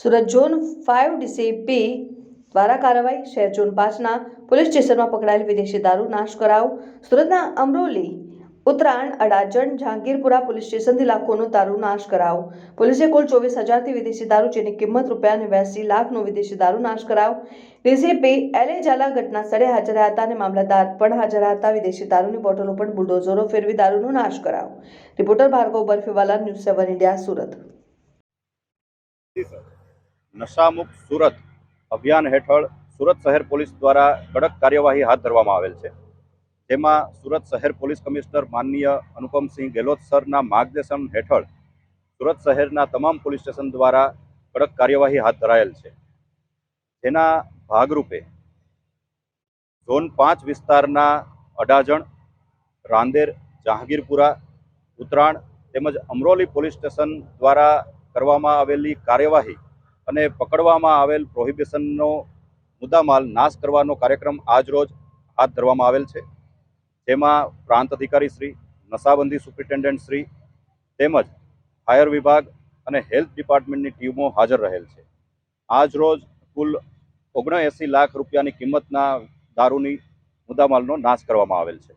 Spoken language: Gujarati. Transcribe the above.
સુરત ઝોન 5 ડીસીપી દ્વારા કાર્યવાહી। શહેર ઝોન 5ના પોલીસ સ્ટેશનમાં પકડાયેલ વિદેશી દારૂ નાશ કરાવ। સુરતના અમરોલી ઉત્તરાયણ અડાજણ જહાંગીરપુરા પોલીસ સ્ટેશનથી લાખોનો દારૂ નાશ કરાવ। પોલીસે કુલ 24,000થી વિદેશી દારૂ જેની કિંમત ₹89 લાખનો વિદેશી દારૂ નાશ કરાવ। ડીસીપી એલએ ઝાલા ઘટના સ્થળે હાજર રહ્યા હતા અને મામલતદાર પણ હાજર રહ્યા હતા। વિદેશી દારૂની બોટલો પણ બુલડોઝરો ફેરવી દારૂનો નાશ કરાવ। Reporter Bhargav Barfiwala, news 7 India, Surat. નશા મુક્ત સુરત અભિયાન હેઠળ સુરત શહેર પોલીસ દ્વારા કડક કાર્યવાહી હાથ ધરવામાં આવેલ છે, જેમાં સુરત શહેર પોલીસ કમિશનર માનનીય અનુપમસિંહ ગેહલોત સરના માર્ગદર્શન હેઠળ સુરત શહેરના તમામ પોલીસ સ્ટેશન દ્વારા કડક કાર્યવાહી હાથ ધરાયેલ છે, જેના ભાગરૂપે ઝોન 5 વિસ્તારના અડાજણ, રાંદેર, જહાંગીરપુરા, ઉત્તરાયણ તેમજ અમરોલી પોલીસ સ્ટેશન દ્વારા કરવામાં આવેલી કાર્યવાહી અને પકડવામાં આવેલ પ્રોહિબિશનનો મુદ્દામાલ નાશ કરવાનો કાર્યક્રમ આજરોજ હાથ ધરવામાં આવેલ છે, જેમાં પ્રાંત અધિકારી શ્રી, નશાબંધી સુપ્રિન્ટેન્ડન્ટ શ્રી તેમજ ફાયર વિભાગ અને હેલ્થ ડિપાર્ટમેન્ટની ટીમો હાજર રહેલ છે। આજરોજ કુલ 79 લાખ રૂપિયાની કિંમતના દારૂની મુદ્દામાલનો નાશ કરવામાં આવેલ છે।